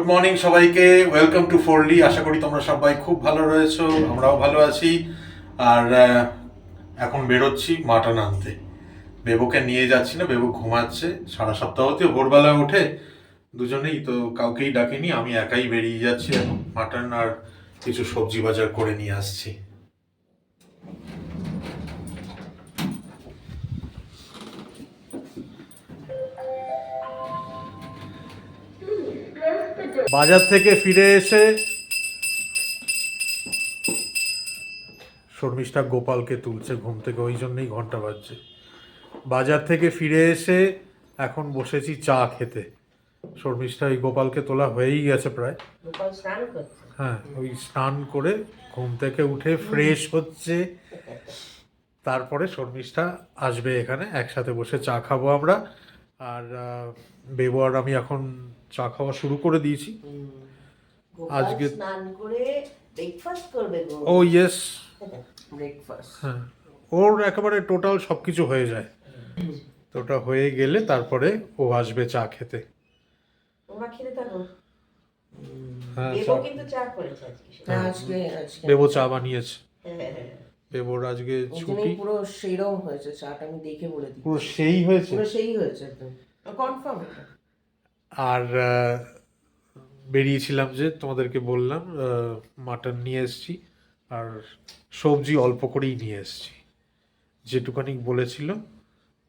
Good morning সবাইকে, welcome to ফোরলি। আশা করি তোমরা সবাই খুব ভালো রয়েছো, আমরাও ভালো আছি। আর এখন বেরোচ্ছি মাটন আনতে। বেবুকে নিয়ে যাচ্ছি না, বেবু ঘুমাচ্ছে। সারা সপ্তাহতেও ভোরবেলায় ওঠে, দুজনেই তো, কাউকেই ডাকিনি, আমি একাই বেরিয়ে যাচ্ছি এখন। মাটন আর কিছু সবজি বাজার করে নিয়ে আসছি। বাজার থেকে ফিরে এসে শর্মিষ্ঠা গোপালকে তুলছে ঘুম থেকে, ওই জন্যই ঘন্টা বাজছে। বাজার থেকে ফিরে এসে এখন বসেছি চা খেতে। শর্মিষ্ঠা ওই গোপালকে তোলা হয়েই গেছে প্রায়। গোপাল স্নান করছে। হ্যাঁ, ওই স্নান করে ঘুম থেকে উঠে ফ্রেশ হচ্ছে, তারপরে শর্মিষ্ঠা আসবে এখানে, একসাথে বসে চা খাবো আমরা। আর বেবু আর আমি এখন চা খাওয়া শুরু করে দিয়েছি। গোপাল আজকে স্নান করে ব্রেকফাস্ট করবে গো। ও ইয়েস, ব্রেকফাস্ট। হ্যাঁ, ওর একেবারে টোটাল সব কিছু হয়ে যায়। তো ওটা হয়ে গেলে তারপরে ও আসবে চা খেতে। তোমরা খেতে থাকো। হ্যাঁ, বেবো কিন্তু চা করেছে আজকে। হ্যাঁ, আজকে বেবু চা বানিয়েছে। হ্যাঁ। বেবুর আজকে ওই ছুটি। জন্যই পুরো সেইরকম হয়েছে চাটা, আমি দেখে বলে দিই। পুরো সেই হয়েছে। পুরো সেই হয়েছে একদম কনফার্ম। আর বেরিয়েছিলাম যে তোমাদেরকে বললাম, মাটন নিয়ে এসেছি আর সবজি অল্প করেই নিয়ে এসেছি। যেটুকানি বলেছিল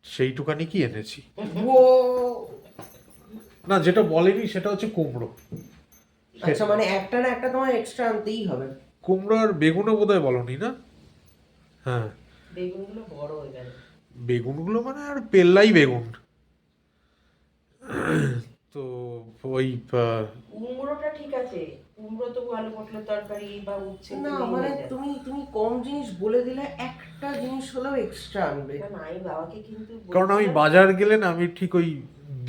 সেইটুকানি কি এনেছি। ও না, যেটা বলেনি সেটা হচ্ছে কুমড়ো। আচ্ছা, মানে একটা না একটা তোমার এক্সট্রা আনতেই হবে। কুমড়ো আর বেগুনও বোধহয় বলনি না? হ্যাঁ, বেগুনগুলো বড় হয়ে গেল। বেগুনগুলো মানে আর পেল্লাই বেগুন। তো ওই কুমড়োটা ঠিক আছে, কুমড়ো তো আলু পটলের তরকারি বা উচ্ছে না মানে তুমি কম জিনিস বলে দিলে একটা জিনিস হলেও এক্সট্রা আনবে। না, আমি বাবাকে কিন্তু কারণ আমি বাজার গেলে না, আমি ঠিক ওই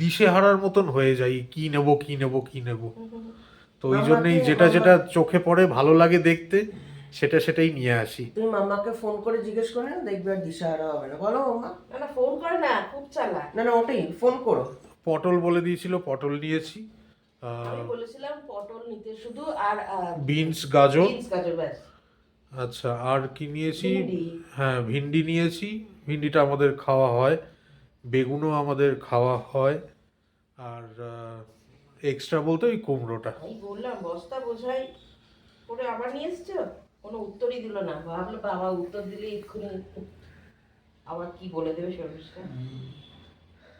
দিশেহারার মতন হয়ে যাই, কি নেব কি নেব কি নেব। তো ওই জন্যই যেটা যেটা চোখে পড়ে ভালো লাগে দেখতে, সেটাই নিয়ে আসি। তুমি মাম্মাকে ফোন করে জিজ্ঞেস করে না, দেখবে আর দিশাহারা হবে না। বলো মাম্মা। না না, ফোন করে না, খুব চালাক। না ওটাই ফোন করো। পটল বলে দিয়েছিল, পটল নিয়েছি। আমি বলেছিলাম পটল নিতে শুধু, আর বিনস, গাজর। ব্যাস। আচ্ছা, আর কি নিয়েছি? ভিন্ডি। হ্যাঁ, ভিন্ডি নিয়েছি। ভিন্ডিটা আমাদের খাওয়া হয়, বেগুনও আমাদের খাওয়া হয়। আর এক্সট্রা বলতে ওই কুমড়োটা। আমি বললাম বস্তা বোঝাই করে আবার নিয়ে এসছো, কোনো উত্তরই দিল না। ভাবলো বাবা উত্তর দিলে এক্ষুনি আবার কি বলে দেবে শর্মিষ্ঠা।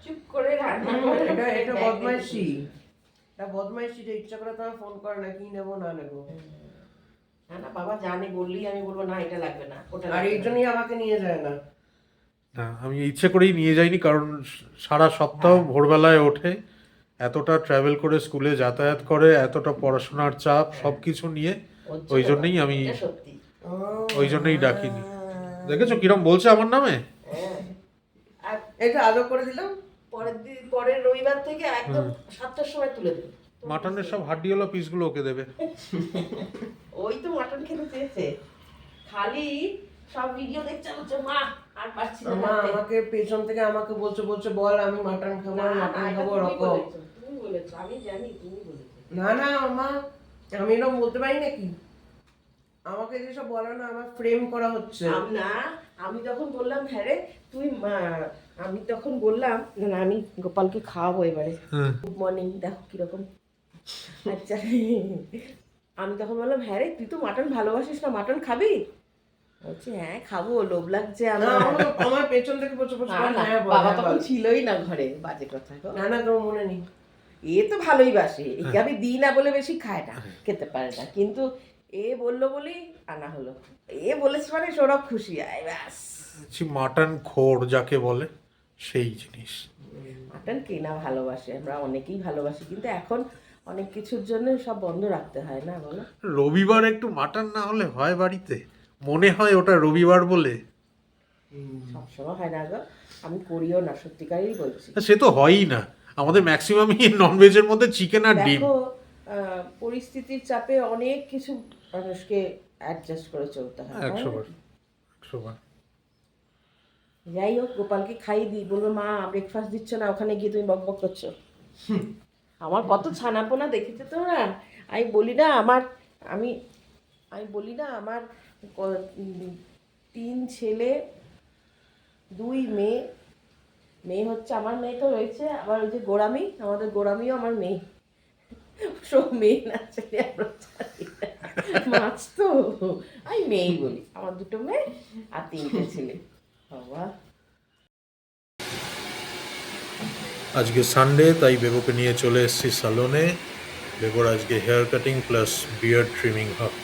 চুপ করে রান্না করে এটা বদমাইশি। এটা বদমাইশি যে ইচ্ছা করে তোমার ফোন করে না কি নেবো না নেবো। না না, বাবা জানে, বললেই আমি বলবো না এটা লাগবে না ওটা আর লাগবে এই না। জন্যই আমাকে নিয়ে যায় না। না, আমি ইচ্ছে করেই নিয়ে যাইনি, কারণ সারা সপ্তাহ ভোরবেলায় ওঠে, এতটা ট্রাভেল করে স্কুলে যাতায়াত করে, এতটা পড়াশোনার চাপ সব কিছু নিয়ে, ওই জন্যই আমি এটা সত্যি। ওই জন্যই ডাকিনি। দেখেছো কিরম বলছে আমার নামে। হ্যাঁ। আর এটা আদর করে দিলাম। পরের রবিবার থেকে একদম 7টার সময় তুলে দেবে। মাটনের সব হাড্ডিওয়ালা পিসগুলো ওকে দেবে। ওই তো মাটন খেতে চেয়েছে, খালি সব ভিডিও দেখছে, বলছে মা আর পারছি না মা খেতে। আমাকে পেছন থেকে আমাকে বলছে বল আমি মাটন খাবো, না, আমি না, মাটন এটা খাবো তুমি এরকম। বলেছো, তুমি বলেছো, আমি জানি তুমি বলেছো। না মা, আমি এরকম বলতে পারি নাকি? আমাকে যেসব বলে না, আমার ফ্রেম করা হচ্ছে। না, আমি তখন বললাম হ্যাঁ রে তুই আমি তখন বললাম না আমি গোপালকে খাওয়াবো এবারে। গুড মর্নিং, দেখো কিরকম। আচ্ছা, আমি তখন বললাম হ্যাঁ রে তুই তো মাটন ভালোবাসিস না, মাটন খাবি? বলছে হ্যাঁ খাবো, লোভ লাগছে না, আমার। আমার পেছন থেকে বলছে হ্যাঁ বল, বাবা হ্যাঁ তখন বল। ছিলই না ঘরে, বাজে কথা গো। না তোমার মনে নেই। এ তো ভালোই বাসে, একে আমি দিই না বলে বেশি খায় না, খেতে পারে না, কিন্তু এ বললো বলেই আনা হলো। এ বলেছে মানে সৌরভ খুশি, আয় ব্যাস। মাটন খোর যাকে বলে, সেই জিনিস। মাটন কেনা ভালোবাসে, আমরা অনেকেই ভালোবাসি, কিন্তু এখন অনেক কিছুর জন্য সব বন্ধ রাখতে হয় না, বলো। রবিবার একটু মাটন না হলে হয় বাড়িতে? মনে হয় ওটা রবিবার বলে। সবসময় হয় না গো, আমি করিও না, সত্যিকারই বলছি। সে তো হয়ই না, আমাদের ম্যাক্সিমামই ননভেজের মধ্যে চিকেন আর ডিম। দেখো, পরিস্থিতির চাপে অনেক কিছু মানুষকে অ্যাডজাস্ট করে চলতে হয়। 100 বার 100 বার। যাই হোক, গোপালকে খাইয়ে দিই, বলবো মা ব্রেকফাস্ট দিচ্ছ না, ওখানে গিয়ে তুমি বক বক করছো। আমার কত ছানাপোনা দেখেছে তোমরা। আমি বলি না আমার আমি আমি বলি না আমার 3 ছেলে 2 মেয়ে। মেয়ে হচ্ছে আমার মেয়ে তো রয়েছে, আবার ওই যে গোড়ামি, আমাদের গোড়ামিও আমার মেয়ে। সব মেয়ে না ছেলে আমরা জানি না। মাছ তো আমি মেয়েই বলি, আমার 2টো মেয়ে আর 3টে ছেলে। বাবা আজকে সানডে, তাই বেবুকে নিয়ে চলে এসেছি সালনে। বেবুর আজকে hair cutting plus beard trimming হবে।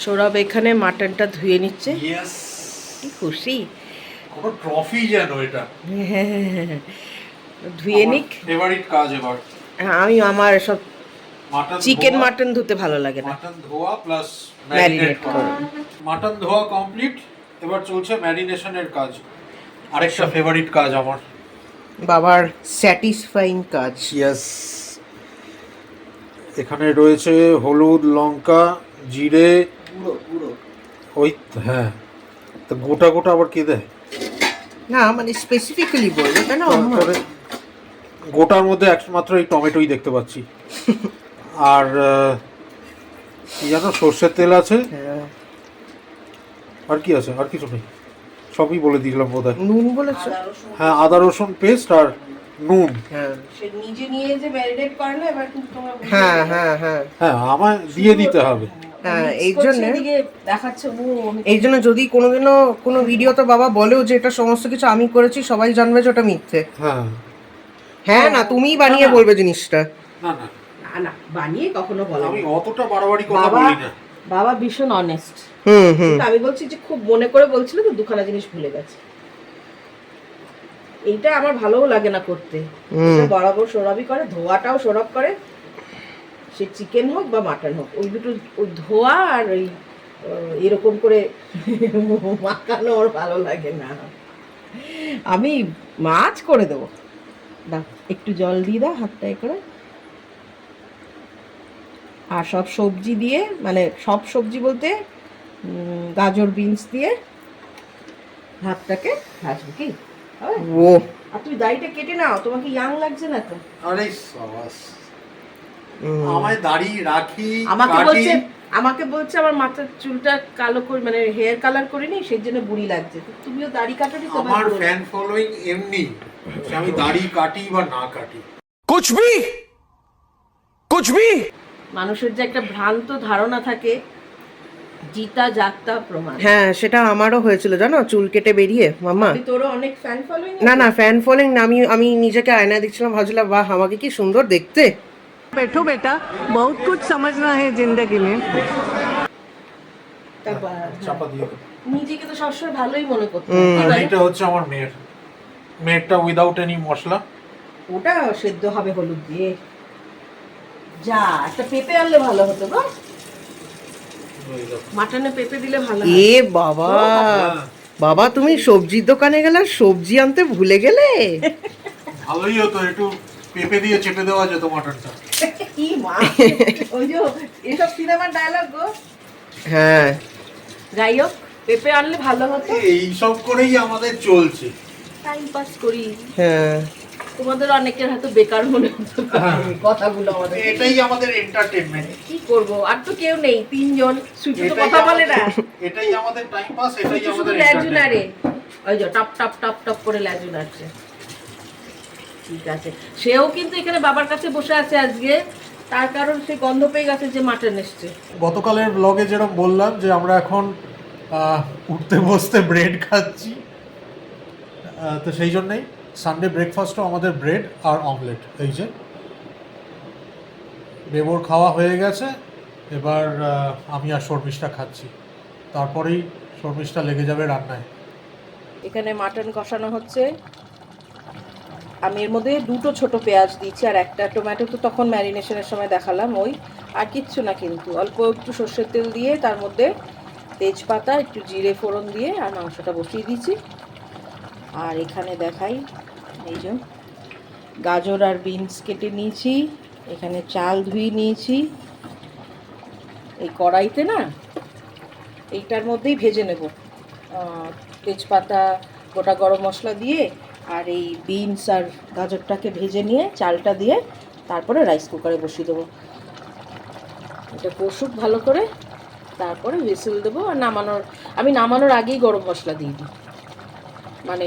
সৌরভ এখানে মাটনটা ধুয়ে নিচ্ছে, ইয়েস, কি খুশি। কোনো ট্রফি যেন এটা। ধুয়ে নিক। ফেভারিট কাজ এবার। হ্যাঁ, আমি আমার সব মাটন চিকেন মাটন ধুতে ভালো লাগে না, মাটন ধোয়া প্লাস ম্যারিনেট ম্যারিনেট করা। করা। মাটন ধোয়া কমপ্লিট, এবার চলছে ম্যারিনেশনের কাজ। আরেকটা ফেভারিট কাজ আমার। বাবার স্যাটিসফাইং কাজ। ইয়েস, এখানে রয়েছে হলুদ, লঙ্কা, জিরে, ওই হ্যাঁ, তো গোটা গোটা আবার কে দেয়? না মানে স্পেসিফিক্যালি বলবো কেন তারপরে গোটার মধ্যে একমাত্র এই টমেটোই দেখতে পাচ্ছি। আর কি জানো, সর্ষের তেল আছে, হ্যাঁ। আর কি আছে? আর কিছু নেই, সবই বলে দিলাম বোধহয়। নুন বলেছো? হ্যাঁ, আদা রসুন পেস্ট আর নুন। হ্যাঁ সে নিজে নিয়ে যে ম্যারিনেট করে না, এবার কিন্তু তোমরা বুঝে হ্যাঁ যাবে। হ্যাঁ হ্যাঁ হ্যাঁ, আমায় দিয়ে দিতে হবে। হ্যাঁ, Mix এই করছে, জন্যে- এদিকে দেখাচ্ছে নুন। এই জন্য যদি কোনোদিনও কোনো ভিডিওতে বাবা বলেও যে এটা সমস্ত কিছু আমি করেছি, সবাই জানবে যে ওটা মিথ্যে। হ্যাঁ, হ্যাঁ না, তুমিই বানিয়ে না, না। বলবে জিনিসটা। না না, না না, বানিয়ে কখনো বলে আমি না। অতটা বাড়াবাড়ি কথা বাবা বলি না। বাবা ভীষণ অনেস্ট। হুম হুম। আমি বলছি যে খুব মনে করে বলছিল তো, 2খানা জিনিস ভুলে গেছে। এইটা আমার ভালোও লাগে না করতে। এটা বরাবর সৌরভই করে, ধোয়াটাও সৌরভ করে, সে চিকেন হোক বা মাটন হোক। ওই দুটো, ওই ধোয়া আর ওই এরকম করে মাখানো ওর ভালো লাগে না। আমি মাছ করে দেবো, দাও একটু জল দিয়ে দাও হাতটায় করে। আর সব সবজি দিয়ে, মানে সব সবজি বলতে গাজর বিনস দিয়ে ভাতটাকে ভাজবো, কি হবে? ও আর তুই দাড়িটা কেটে নাও, তোমাকে ইয়াং লাগছে না তো? আরে সাবাস, আমায় দাড়ি রাখি, আমাকে কাটি। বলছে আমার মাথার চুলটা কালো করে, মানে হেয়ার কালার করিনি, সেই জন্য বুড়ি লাগছে। তো তুমিও দাড়ি কাটোনি তো? আমার ফ্যান ফলোইং এমনি, যে আমি দাড়ি কাটি বা না কাটি। कुछ भी মানুষের যে একটা ভ্রান্ত ধারণা থাকে, জিতা জাগতা প্রমাণ। হ্যাঁ, সেটা আমারও হয়েছিল জানো, চুল কেটে বেরিয়ে মামা। তোরও অনেক ফ্যান ফলোইং। না না, ফ্যান ফলোইং না, আমি আমি নিজেকে আয়নায় দেখছিলাম, ভাবছিলাম বাহ আমাকে কি সুন্দর দেখতে। बैठो बेटा, बहुत कुछ समझना है जिंदगी में। চাপা দিয়ে দাও। নিজেকে তো সবসময় ভালোই মনে করতে। আর এটা হচ্ছে আমার মেয়েরটা উইদাউট এনি মশলা। ওটা সেদ্ধ হবে হলুদ দিয়ে। যা, একটা পেঁপে আনলে ভালো হতো গো। মাটনে পেঁপে দিলে ভালো হয়। এ বাবা, বাবা তুমি সবজির দোকানে গেলে আর সবজি আনতে ভুলে গেলে। ভালোই হতো, একটু পেঁপে দিয়ে চেপে দেওয়া যেত মাটনটা। কি মা, ওই যে এসব সিনেমার ডায়লগ গো। হ্যাঁ, যাই হোক, পেঁপে আনলে ভালো হতো। এইসব করেই আমাদের চলছে। টাইম পাস করি। হ্যাঁ, তোমাদের অনেকের হয়তো বেকার মনে হতো কথাগুলো আমাদের। এটাই আমাদের এন্টারটেইনমেন্ট। কি করব, আর তো কেউ নেই, 3 জন। শুধু তো কথা বলে না, এটাই আমাদের টাইম পাস, এটাই শুধু আমাদের ল্যাজু নাড়ে। entertainment। ওই যে টপ টপ টপ টপ করে ল্যাজু নাড়ছে। ঠিক আছে, সেও কিন্তু এখানে বাবার কাছে বসে আছে আজকে, তার কারণ সে গন্ধ পেয়ে গেছে যে মাটন এসছে। গতকালের ব্লগে যেরকম বললাম যে আমরা এখন উঠতে বসতে ব্রেড খাচ্ছি, তো সেই জন্যই সানডে ব্রেকফাস্টও আমাদের ব্রেড আর অমলেট। এই যে বেবোর খাওয়া হয়ে গেছে, এবার আমি আর শর্মিষ্ঠা খাচ্ছি, তারপরেই শর্মিষ্ঠা লেগে যাবে রান্নায়। এখানে মাটন কষানো হচ্ছে। আমি এর মধ্যে 2টো ছোট পেঁয়াজ দিয়েছি, আর একটা টমেটো তো তখন ম্যারিনেশনের সময় দেখালাম। ওই আর কিচ্ছু না, কিন্তু অল্প একটু সর্ষের তেল দিয়ে তার মধ্যে তেজপাতা, একটু জিরে ফোড়ন দিয়ে আর মাংসটা বসিয়ে দিয়েছি। আর এখানে দেখাই এই যে গাজর আর বিনস কেটে নিয়েছি, এখানে চাল ধুয়ে নিয়েছি। এই কড়াইতে না এইটার মধ্যেই ভেজে নেব, তেজপাতা, গোটা গরম মশলা দিয়ে, আর এই বিনস আর গাজরটাকে ভেজে নিয়ে চালটা দিয়ে তারপরে রাইস কুকারে বসিয়ে দেবো। এটা কষুক ভালো করে, তারপরে হুইসেল দেবো। আর আমি নামানোর আগেই গরম মশলা দিয়ে দিই, মানে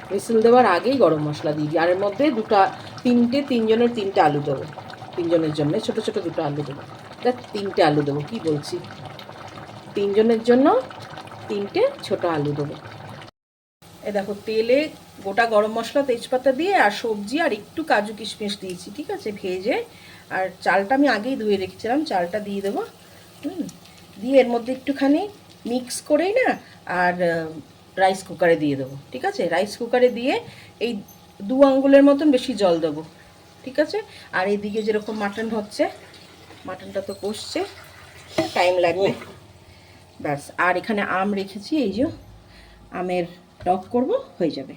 হুইসেল দেওয়ার আগেই গরম মশলা দিয়ে দিই। আর এর মধ্যে তিনজনের তিনটে আলু দেবো, তিনজনের জন্য ছোটো ছোটো দুটো আলু দেবো। এটা 3টে আলু দেবো, কী বলছি, 3 জনের জন্য 3টে ছোটো আলু দেবো। এ দেখো তেলে গোটা গরম মশলা তেজপাতা দিয়ে আর সবজি আর একটু কাজু কিশমিশ দিয়েছি, ঠিক আছে, ভেজে। আর চালটা আমি আগেই ধুয়ে রেখেছিলাম, চালটা দিয়ে দেবো। দিয়ে এর মধ্যে একটুখানি মিক্স করেই না আর রাইস কুকারে দিয়ে দেবো, ঠিক আছে। রাইস কুকারে দিয়ে এই 2 আঙ্গুলের মতন বেশি জল দেবো, ঠিক আছে। আর এইদিকে যেরকম মাটন হচ্ছে, মাটনটা তো কষছে, টাইম লাগবে, ব্যাস। আর এখানে আম রেখেছি, এই যে আমের টক করব, হয়ে যাবে।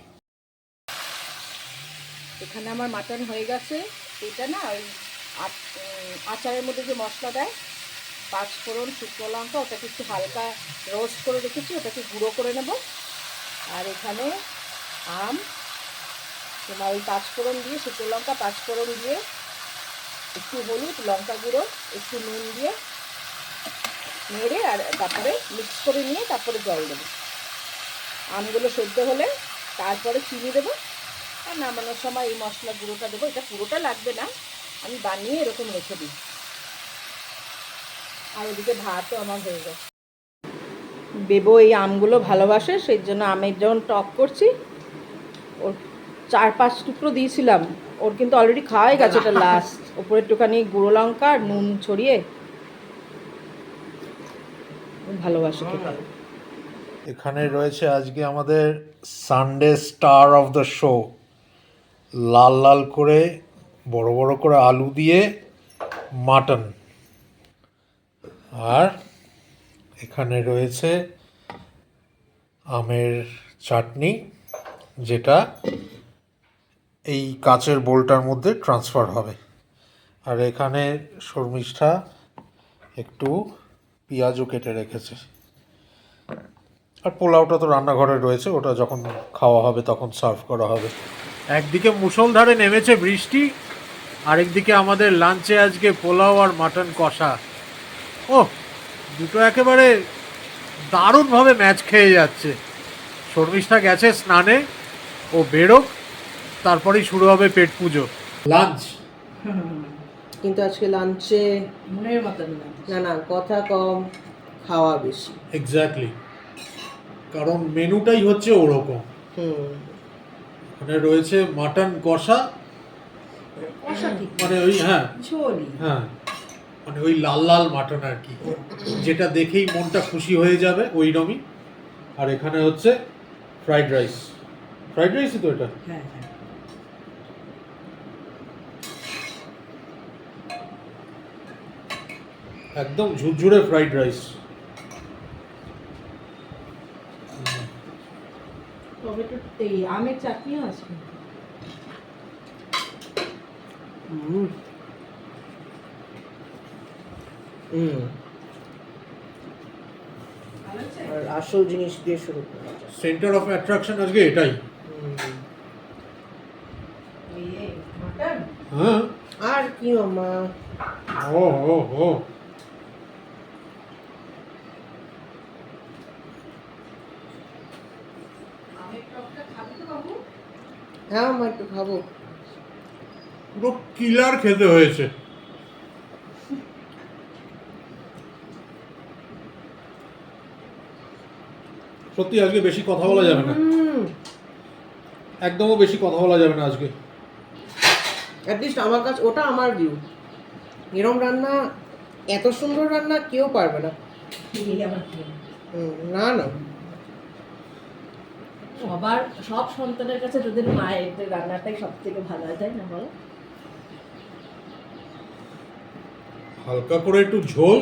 এখানে আমার মাটন হয়ে গেছে। এটা না ওই আচারের মধ্যে যে মশলা দেয়, 5 ফোড়ন, শুকনো লঙ্কা, ওটাকে একটু হালকা রোস্ট করে রেখেছি, ওটাকে গুঁড়ো করে নেব। আর এখানে আম, তোমার ওই 5 ফোড়ন দিয়ে, শুকনো লঙ্কা 5 ফোড়ন দিয়ে, একটু হলুদ, লঙ্কা গুঁড়ো, একটু নুন দিয়ে নেড়ে আর তারপরে মিক্স করে নিয়ে তারপরে জল দেবো। আমগুলো সেদ্ধ হলে তারপরে চিনি দেবো, আর নামানোর সময় এই মশলা গুঁড়োটা দেবো। এটা পুরোটা লাগবে না, আমি বানিয়ে এরকম রেখে দিই। আর ওদিকে ভাতও আমার হয়ে গেছে। বেবো এই আমগুলো ভালোবাসে, সেই জন্য আমের যখন টক করছি, ওর 4-5 টুকরো দিয়েছিলাম, ওর কিন্তু অলরেডি খাওয়াই গেছে, এটা লাস্ট। ওপরে একটুখানি গুঁড়ো লঙ্কা আর নুন ছড়িয়ে, ভালোবাসে খেতে। এখানে রয়েছে আজকে আমাদের Sunday star of the show, লাল লাল করে বড় বড় করে আলু দিয়ে মাটন। আর এখানে রয়েছে আমের চাটনি, যেটা এই কাচের বোলটার মধ্যে ট্রান্সফার হবে। আর এখানে শর্মিষ্ঠা একটু পেঁয়াজও কেটে রেখেছে। আর পোলাওটা তো রান্নাঘরে রয়েছে, ওটা যখন খাওয়া হবে তখন সার্ভ করা হবে। একদিকে মুষলধারে নেমেছে বৃষ্টি, আরেকদিকে আমাদের লাঞ্চে আজকে পোলাও আর মাটন কষা। ও, দুটো একেবারে দারুণভাবে ম্যাচ খেয়ে যাচ্ছে। শর্মিষ্ঠা গেছে স্নানে, ও বেরোক, তারপরেই শুরু হবে পেট পুজো। লাঞ্চ কিন্তু আজকে লাঞ্চে মনের মতন না, না কথা কম, খাওয়া বেশি। এক্স্যাক্টলি, কারণ মেনুটাই হচ্ছে ওরকম। এখানে রয়েছে মাটন কষা, মানে ওই হ্যাঁ মানে ওই লাল লাল মাটন আর কি, যেটা দেখেই মনটা খুশি হয়ে যাবে ওইরকমই। আর এখানে হচ্ছে ফ্রাইড রাইসই তো এটা। হ্যাঁ, একদম ঝুরঝুরে ফ্রাইড রাইস। টমেটো এই আমের চাটনিও আছে। আর আসল জিনিস দিয়ে শুরু করা যায়। সেন্টার অফ অ্যাট্রাকশন আজকে এটাই। হ্যাঁ, আর কি মামা, ও ও ও হ্যাঁ আমার একটু খাবো। পুরো কিলার খেতে হয়েছে। সত্যি আজকে বেশি কথা বলা যাবে না, একদমও বেশি কথা বলা যাবে না আজকে। অ্যাটলিস্ট আমার কাছে ওটা আমার ভিউ। এরম রান্না, এত সুন্দর রান্না কেউ পারবে না। না না, সব সন্তানের কাছে তোদের মায়ের রান্নাটাই সব থেকে ভালো হয়, তাই না বলো? হালকা করে একটু ঝোল,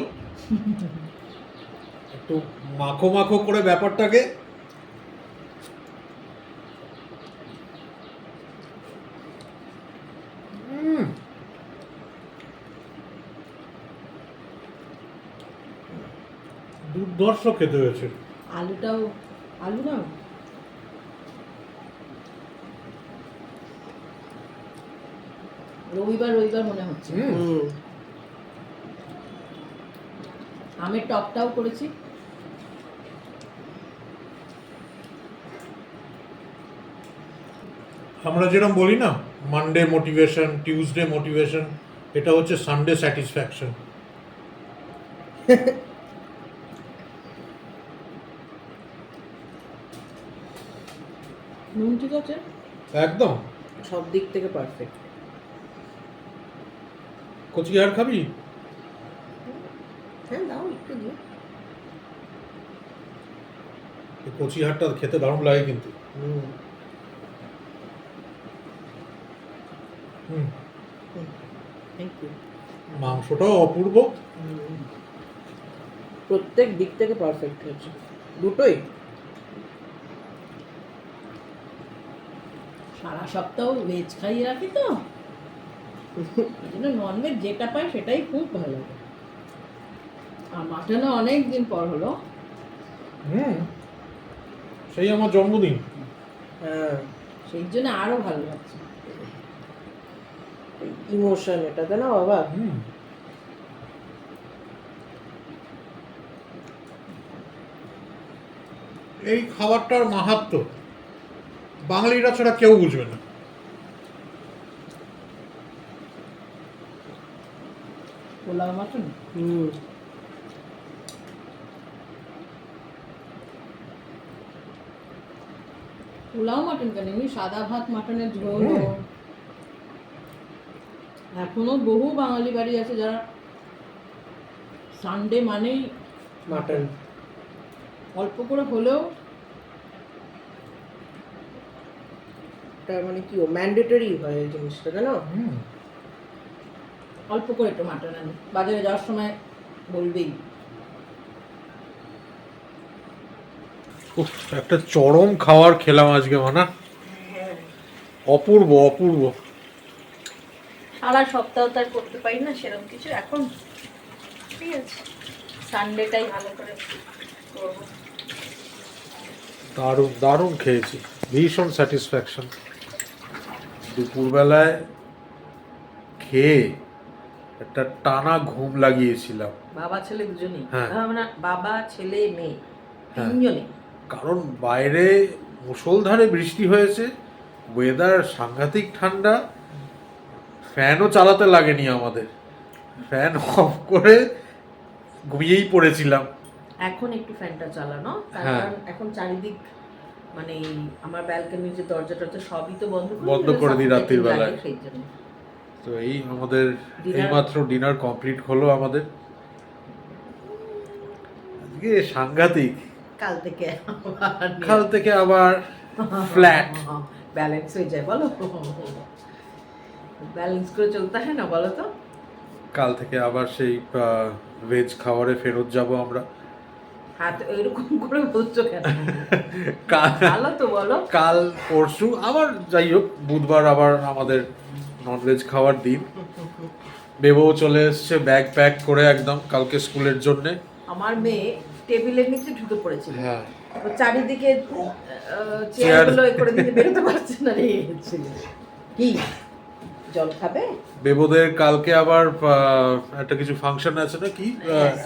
একটু মাখো মাখো করে ব্যাপারটাকে, দুর্ধর্ষ খেতে হয়েছে। আলুটাও, আলু না রবিবার রবিবার মনে হচ্ছে। আমের টকটাও করেছি। আমরা যেরকম বলি না, মানডে মোটিভেশন, টিউসডে মোটিভেশন, এটা হচ্ছে সানডে স্যাটিসফ্যাকশন। নুন ঠিক আছে? একদম। সব দিক থেকে পারফেক্ট। কচি আর খাবি? হ্যাঁ দাও একটু দিও। এই কচি হাড়টা খেতে দারুণ লাগে কিন্তু। Thank you. মাংসটাও অপূর্ব। প্রত্যেক দিক থেকে পারফেক্ট হয়েছে দুটোই। সারা সপ্তাহ ভেজ খাইয়ে রাখি তো, এই জন্য ননভেজ যেটা পাই সেটাই খুব ভালো লাগে। আর মাটনও অনেক দিন পর হলো। সেই আমার জন্মদিন। হ্যাঁ সেই জন্য আরো ভালো লাগছে। ইমোশন এটাতে না বাবা। এই খাবারটার মাহাত্ম্য বাঙালিরা ছাড়া কেউ বুঝবে না। পোলাও মাটন পোলাও মাটন কেন, এমনি সাদা ভাত মাটনের ঝোল। এখনো বহু বাঙালি বাড়ি আছে যারা সানডে মানেই মাটন। অল্প করে হলেও তার মানে কি ও ম্যান্ডেটরি হয় এই জিনিসটা, জানো? অল্প করে একটু মাটন আনি, বাজারে যাওয়ার সময় বলবেই। একটা চরম খাবার খেলাম আজকে, মানা অপূর্ব অপূর্ব। সারা সপ্তাহ তার করতে পারি না সেরকম কিছু, এখন ঠিক আছে সানডেটাই ভালো করে করবো। দারুণ দারুণ খেয়েছি, ভীষণ স্যাটিসফ্যাকশন। দুপুরবেলায় খেয়ে একটা টানা ঘুম লাগিয়েছিলাম। বাবা ছেলে দুজনেই, হ্যাঁ। মানে বাবা ছেলে মেয়ে হ্যাঁ। তিনজনে। কারণ বাইরে মুষলধারে বৃষ্টি হয়েছে, ওয়েদার সাংঘাতিক ঠান্ডা, ফ্যানও চালাতে লাগেনি আমাদের, ফ্যান অফ করে ঘুমিয়েই পড়েছিলাম। এখন একটু ফ্যানটা চালানো, তার হ্যাঁ। কারণ এখন চারিদিক মানে আমার ব্যালকনির যে দরজা টরজা সবই তো বন্ধ করে দিই রাত্রির বেলায়। সেই জন্য তো এই আমাদের এইমাত্র ডিনার কমপ্লিট হলো আমাদের। আজকে সাংঘাতিক, কাল থেকে আবার ফ্ল্যাট। ব্যালেন্স হয়ে যায় বলো, ব্যালেন্স করে চলতে হয় না বলো তো। কাল থেকে আবার সেই ভেজ খাবারে ফেরত যাব আমরা। হাত এরকম করে বলছো কেন? কাল- ভালো তো বলো। কাল পরশু আবার যাই হোক, বুধবার আবার আমাদের ননভেজ খাওয়ার দিন। বেবও চলে এসছে ব্যাগ প্যাক করে একদম কালকে স্কুলের জন্যে। আমার মেয়ে টেবিলের নিচে ঢুকে পড়েছিল, হ্যাঁ, ও চারিদিকে চেয়ারগুলো এ করে দিতে বেরোতে পারছে না রে। কি জল খাবে? বেবোদের কালকে আবার একটা কিছু ফাংশন আছে না, কি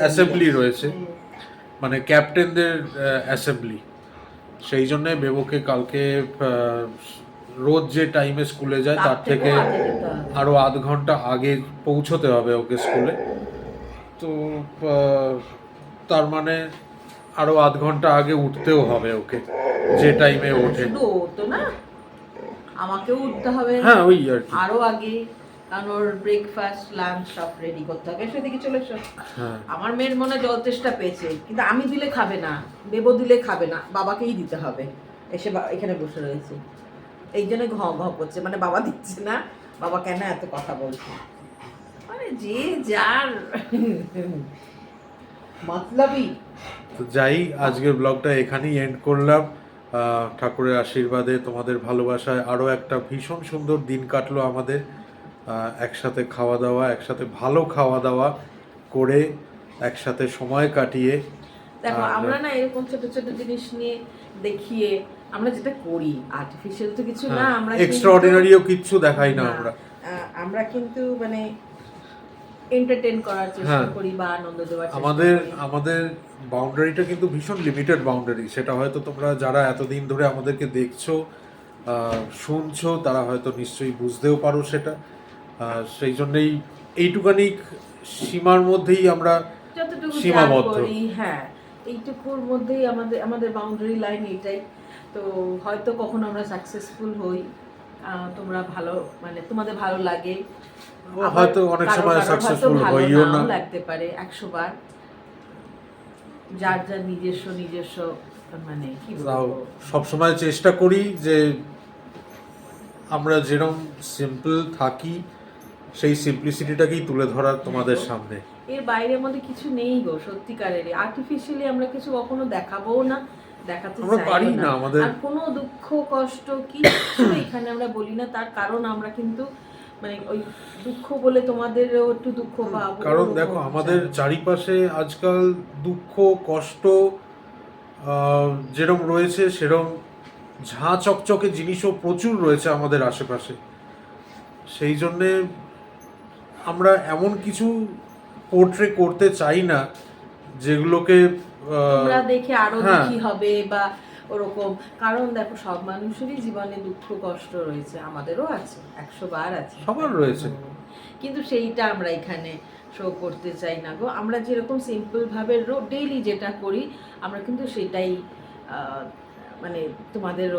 অ্যাসেম্বলি রয়েছে, মানে ক্যাপ্টেনদের অ্যাসেম্বলি। সেই জন্য বেবোকে কালকে রোজ যে টাইমে স্কুলে যায় তার থেকে আরো আধ ঘন্টা আগে পৌঁছতে হবে ওকে স্কুলে। তো তার মানে আরো আধ ঘন্টা আগে উঠতেও হবে ওকে, যে টাইমে ওঠে। শুধু ও তো না, আমাকেও উঠতে হবে হ্যাঁ ওই আর কি। আরো আগে, কারণ ওর ব্রেকফাস্ট লাঞ্চ সব রেডি করতে হবে। সেদিকে চলে এসো। হ্যাঁ, আমার মেয়ের মনে জল তেষ্টা পেয়েছে, কিন্তু আমি দিলে খাবে না, বেবো দিলে খাবে না, বাবাকেই দিতে হবে। এসে এখানে বসে রয়েছে, এই জন্য ঘ ঘ করছে, মানে বাবা দিচ্ছে না, বাবা কেন এত কথা বলছে, মানে যে যার মতলবই। তো যাই, আজকের ব্লগটা এখানেই এন্ড করলাম। ঠাকুরের আশীর্বাদে, তোমাদের ভালোবাসায় আরও একটা ভীষণ সুন্দর দিন কাটলো আমাদের। একসাথে খাওয়া দাওয়া, একসাথে ভালো খাওয়া দাওয়া করে, একসাথে সময় কাটিয়ে দেখো আর- আমরা না এরকম ছোট ছোট জিনিস নিয়ে দেখিয়ে আমরা যেটা করি আর্টিফিশিয়াল তো কিছু না, আমরা এক্সট্রা অর্ডিনারিও কিচ্ছু দেখাই না আমরা। আমরা কিন্তু মানে এন্টারটেইন করার চেষ্টা হ্যাঁ। করি বা আনন্দ দেওয়ার চেষ্টা আমাদের করি। আমাদের বাউন্ডারিটা কিন্তু ভীষণ লিমিটেড বাউন্ডারি, সেটা হয়তো তোমরা যারা এতদিন ধরে আমাদেরকে দেখছো শুনছো তারা হয়তো নিশ্চয়ই বুঝতেও পারো সেটা। সেই জন্যই এইটুকানি সীমার মধ্যেই আমরা যতটুকু যা সীমাবদ্ধ। করি, হ্যাঁ এইটুকুর মধ্যেই আমাদের আমাদের বাউন্ডারি লাইন এটাই। তো হয়তো কখনো আমরা সাকসেসফুল হই, তোমরা ভালো মানে তোমাদের ভালো লাগে, আবার হয়তো অনেক কারো সময় কারো হয়তো সাকসেসফুল ভালো হইও না। নাও লাগতে পারে 100 বার, যার যার নিজস্ব নিজস্ব মানে কি তাও বলবো। সবসময় চেষ্টা করি যে আমরা যেরকম সিম্পল থাকি সেই সিম্পলিসিটিটাকেই তুলে ধরার তোমাদের সামনে। এর বাইরে আমাদের কিছু নেই গো, সত্যিকারের আর্টিফিশিয়ালি আমরা কিছু কখনো দেখাবো না, দেখাতে আমরা পারি চাইও না, না। আমাদের- আর কোনো দুঃখ কষ্ট কিছু এখানে আমরা বলি না, তার কারণ আমরা কিন্তু মানে ওই দুঃখ বলে তোমাদেরও একটু দুঃখ পাবো, কারণ ওরকম দেখো আমাদের চাই না। চারিপাশে আজকাল দুঃখ কষ্ট যেরম রয়েছে সেরম ঝাঁ চকচকে জিনিসও প্রচুর রয়েছে আমাদের আশেপাশে। সেই জন্যে আমরা এমন কিছু পোর্ট্রে করতে চাই না যেগুলোকে তোমরা দেখে আরো হ্যাঁ। দুঃখী হবে বা ওরকম। কারণ দেখো সব মানুষেরই জীবনে দুঃখ কষ্ট রয়েছে, আমাদেরও আছে, 100 বার আছে, সবার রয়েছে। কিন্তু সেইটা আমরা এখানে শো করতে চাই না গো। আমরা যেরকম সিম্পল ভাবে ডেইলি যেটা করি আমরা কিন্তু সেটাই মানে তোমাদের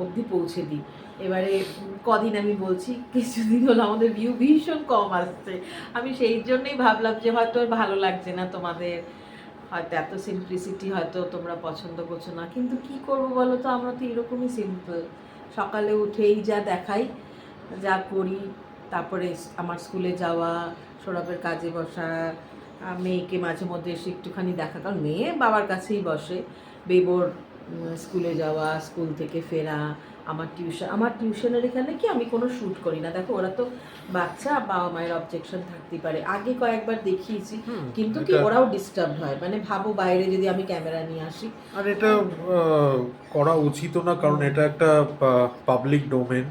অবধি পৌঁছে দিই। এবারে কদিন আমি বলছি কিছুদিন হলো আমাদের ভিউ ভীষণ কম আসছে, আমি সেই জন্যই ভাবলাম যে হয়তো আর ভালো লাগছে না তোমাদের, হয়তো এত সিম্পলিসিটি হয়তো তোমরা পছন্দ করছো না, কিন্তু কি করব বলো তো, আমরা তো এরকমই সিম্পল। সকালে উঠেই যা দেখাই, যা করি, তারপরে আমার স্কুলে যাওয়া, সৌরভের কাজে বসা, মেয়েকে মাঝে মধ্যে এসে একটুখানি দেখা, কারণ মেয়ে বাবার কাছেই বসে, বেবোর স্কুলে যাওয়া, স্কুল থেকে ফেরা, আমার টিউশনের এখানে কি আমি কোনো শ্যুট করি না। দেখো ওরা তো বাচ্চা, বাবা মায়ের অবজেকশন থাকতেই পারে, আগে কয়েকবার দেখিয়েছি, কিন্তু কি ওরাও ডিস্টার্ব হয়, মানে ভাবো বাইরে যদি আমি ক্যামেরা নিয়ে আসি। আর এটা করা উচিত না, কারণ এটা একটা পাবলিক ডোমেন,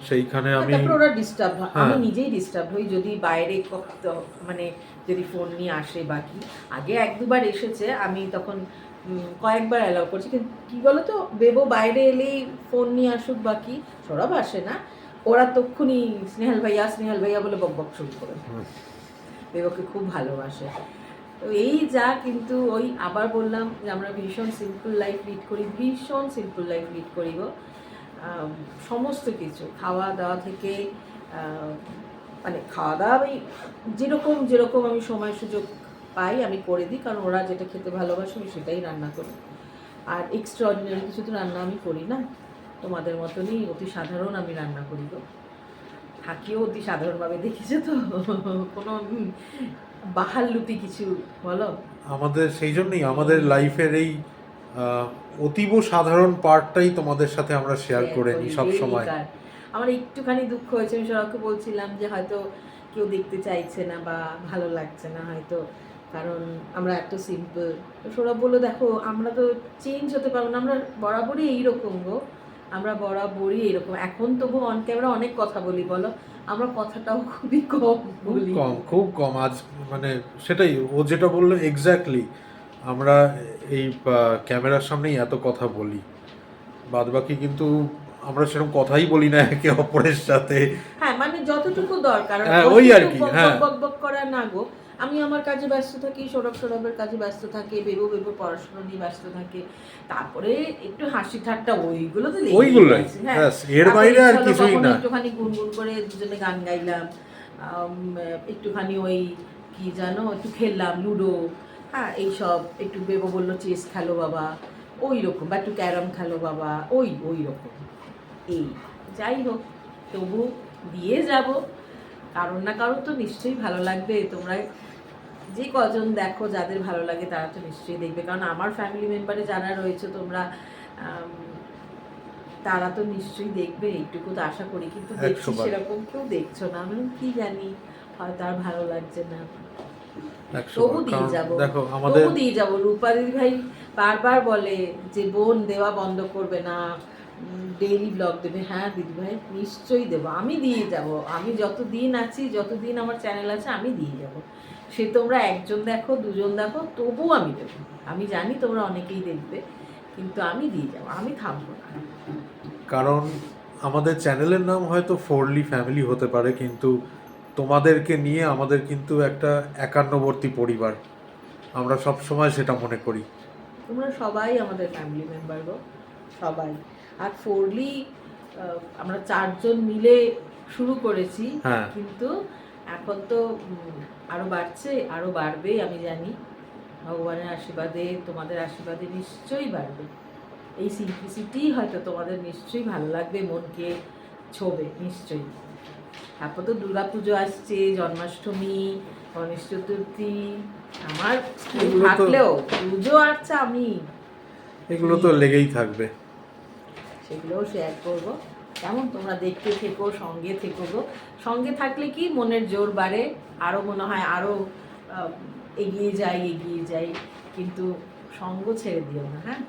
সেইখানে আমি তারপর ওরা ডিস্টার্ব হয়, আমি হ্যাঁ। নিজেই ডিস্টার্ব হই যদি বাইরে মানে যদি ফোন নিয়ে আসে। বাকি আগে 1-2 বার এসেছে, আমি তখন কয়েকবার অ্যালাউ করছি, কিন্তু কী বলো তো, বেবো বাইরে এলেই ফোন নিয়ে আসুক, বাকি সৌরভ আসে না, ওরা তক্ষুনি স্নেহাল ভাইয়া বলে বক বক শুরু করে। বেবোকে খুব ভালোবাসে, তো এই যা। কিন্তু ওই আবার বললাম যে আমরা ভীষণ সিম্পল লাইফ লিড করি, ভীষণ সিম্পল লাইফ লিড করি গো। সমস্ত কিছু খাওয়া দাওয়া থেকে মানে খাওয়া দাওয়া আমি যেরকম আমি সময় সুযোগ পাই আমি করে দিই, কারণ ওরা যেটা খেতে ভালোবাসে আমি সেটাই রান্না করি। আর এক্সট্রা অর্ডিনারি কিছু তো রান্না আমি করি না, তোমাদের মতনই অতি সাধারণ আমি রান্না করি গো, থাকিও অতি সাধারণভাবে, দেখেছো তো, কোনো বাহাল্লুতি কিছু বলো। আমাদের সেই জন্যই আমাদের লাইফের এই অতীব সাধারণ পার্টটাই তোমাদের সাথে আমরা শেয়ার করে নিই সব সময়। আমার একটুখানি দুঃখ হয়েছে, আমি সৌরভকে বলছিলাম যে হয়তো কেউ দেখতে চাইছে না বা ভালো লাগছে না হয়তো, কারণ আমরা এত সিম্পল। তো সৌরভ বললো দেখো আমরা তো চেঞ্জ হতে পারবো না, আমরা বরাবরই এইরকম গো, আমরা বরাবরই এরকম। এখন তবু অন ক্যামেরা অনেক কথা বলি বলো, আমরা কথাটাও খুবই কম বলি, খুব কম। আজ মানে সেটাই ও যেটা বললো এক্স্যাক্টলি, আমরা এই ক্যামেরার সামনেই এত কথা বলি, বাদ বাকি কিন্তু আমরা সেরকম কথাই বলি না একে অপরের সাথে। হ্যাঁ মানে যতটুকু দরকার, হ্যাঁ, ওই আর কি, হ্যাঁ। বক বক করা না গো। আমি আমার কাজে ব্যস্ত থাকি, সৌরভের কাজে ব্যস্ত থাকে, বেবো পড়াশোনা নিয়ে ব্যস্ত থাকে, তারপরে একটু হাসি ঠাট্টা ওইগুলো তো লেগেই ওইগুলোই, আছে, হ্যাঁ। ব্যাস, এর তারপরে বাইরে আর চলো কিছুই কখনো না। একটুখানি গুনগুন করে দুজনে গান গাইলাম, একটুখানি ওই কি জানো একটু খেললাম লুডো, হ্যাঁ এইসব, একটু বেবো বললো চেস খেলো বাবা, ওই রকম, বা একটু ক্যারাম খেলো বাবা, ওই রকম। এই যাই হোক, তবু দিয়ে যাব, কারোর না কারোর তো নিশ্চয়ই ভালো লাগবে। তোমরা যে কজন দেখো, যাদের ভালো লাগে তারা তো নিশ্চয়ই দেখবে, কারণ আমার ফ্যামিলি মেম্বারে যারা রয়েছে তোমরা, তারা তো নিশ্চয়ই দেখবে, এইটুকু তো আশা করি। কিন্তু দেখছি 100 বার। সেরকম কেউ দেখছো না, আমি কি জানি, হয়তো আর ভালো লাগছে না, 100 তবু বার। দিয়ে কারণ যাবো, দেখো আমাদের তবু দিয়ে যাবো। রূপা দিদি ভাই বারবার বলে যে বোন দেওয়া বন্ধ করবে না, ডেইলি ব্লগ দেবে। হ্যাঁ দিদি ভাই নিশ্চয়ই দেবো, আমি দিয়ে যাব। আমি যতদিন আছি, যতদিন আমার চ্যানেল আছে, আমি দিয়ে যাব। সে তোমরা একজন দেখো, দুজন দেখো, তবু আমি দেবো। আমি জানি তোমরা অনেকেই দেখবে, কিন্তু আমি দিয়ে যাবো, আমি থামবো না। কারণ আমাদের চ্যানেলের নাম হয়তো ফোরলি ফ্যামিলি হতে পারে, কিন্তু তোমাদেরকে নিয়ে আমাদের কিন্তু একটা একান্নবর্তী পরিবার, আমরা সব সময় সেটা মনে করি। তোমরা সবাই আমাদের ফ্যামিলি মেম্বার গো, সবাই। আর ফোরলি আমরা 4 জন মিলে শুরু করেছি, হ্যাঁ। কিন্তু এখন তো আরো বাড়ছে, আরো বাড়বে আমি জানি। ভগবানের আশীর্বাদে, তোমাদের আশীর্বাদে নিশ্চয়ই বাড়বে। এই সিম্পলিসিটি হয়তো তোমাদের নিশ্চয়ই ভালো লাগবে, মনকে ছোবে নিশ্চয়ই। তারপর তো দুর্গাপুজো আসছে, জন্মাষ্টমী, গণেশ চতুর্থী। আমার স্কুল এগুলো তো- থাকলেও পুজো আচ্ছা আমি এগুলো তো লেগেই থাকবে। সেগুলোও শেয়ার করবো। কেমন তোমরা দেখতে থেকো, সঙ্গে থেকো গো। সঙ্গে থাকলে কি মনের জোর বাড়ে, আরও মনে হয় আরও এগিয়ে যাই। কিন্তু সঙ্গ ছেড়ে দিও না, হ্যাঁ।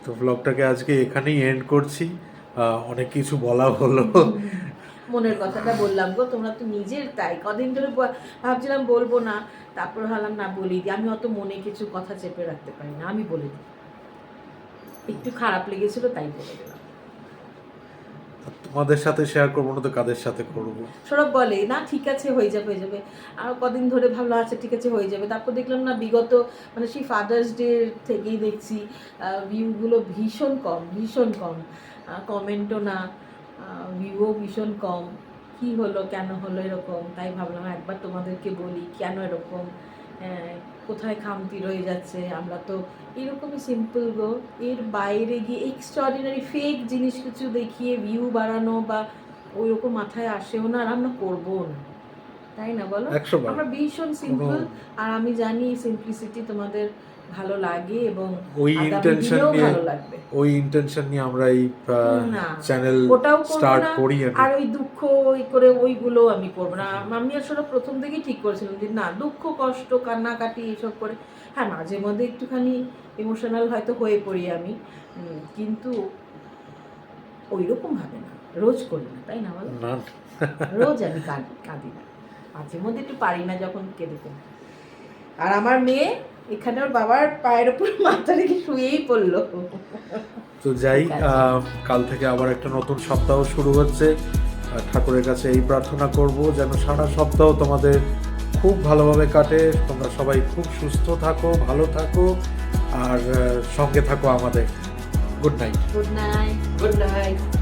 তো ব্লগটাকে আজকে এখানেই এন্ড করছি। অনেক কিছু বলা হলো। মনের কথাটা বললাম গো, তোমরা তো নিজের তাই। কদিন ধরে ভাবছিলাম বলবো না, তারপর ভাবলাম না বলি দিই। আমি অত মনে কিছু কথা চেপে রাখতে পারি না, আমি বলে দিই। একটু খারাপ লেগেছিল তাই বলে দিলাম। তোমাদের সাথে শেয়ার করবো না তো কাদের সাথে করবো? সৌরভ বলে না ঠিক আছে হয়ে যাবে। আর কদিন ধরে ভাবলো আচ্ছা ঠিক আছে হয়ে যাবে। তারপর দেখলাম না বিগত মানে সেই ফাদার্স ডে থেকেই দেখছি ভিউগুলো ভীষণ কম, কমেন্টও না, ভিউও ভীষণ কম। কি হলো, কেন হলো এরকম? তাই ভাবলাম একবার তোমাদেরকে বলি কেন এরকম, কোথায় খামতি রয়ে যাচ্ছে। আমরা তো এরকমই সিম্পল গো, এর বাইরে গিয়ে এক্সট্রাঅর্ডিনারি ফেক জিনিস কিছু দেখিয়ে ভিউ বাড়ানো বা ওই রকম মাথায় আসেও না, আর আমরা করবোও না, তাই না বলো? 100 বার। আমরা ভীষণ সিম্পল, আর আমি জানি এই সিম্পলিসিটি তোমাদের ভালো লাগে এবং ওই আগামী ইন্টেনশন দিনেও নিয়ে ভালো লাগবে। আমরা এই না, চ্যানেল ওটাও করবো স্টার্ট না। করি। আর ওই দুঃখ ওই করে ওইগুলো আমি করবো না। আমি আসলে প্রথম থেকেই ঠিক করেছিলাম যে না, দুঃখ কষ্ট কান্নাকাটি এসব করে, হ্যাঁ মাঝে মধ্যে একটুখানি ইমোশনাল হয়তো হয়ে পড়ি আমি, কিন্তু ওই রকম ভাবে না, রোজ করি না, তাই না বলো? না, রোজ আমি কাঁদি না, মাঝে মধ্যে একটু পারি না যখন কেঁদে ফেলি। আর আমার মেয়ে এখানে ওর বাবার পায়ের উপর মাথা রেখে শুয়েই পড়লো। তো যাই, ঠিক আছে। কাল থেকে আবার একটা নতুন সপ্তাহ শুরু হচ্ছে। ঠাকুরের কাছে এই প্রার্থনা করব যেন সারা সপ্তাহ তোমাদের খুব ভালোভাবে কাটে, তোমরা সবাই খুব সুস্থ থাকো, ভালো থাকো, আর সঙ্গে থাকো আমাদের। Good night. Good night.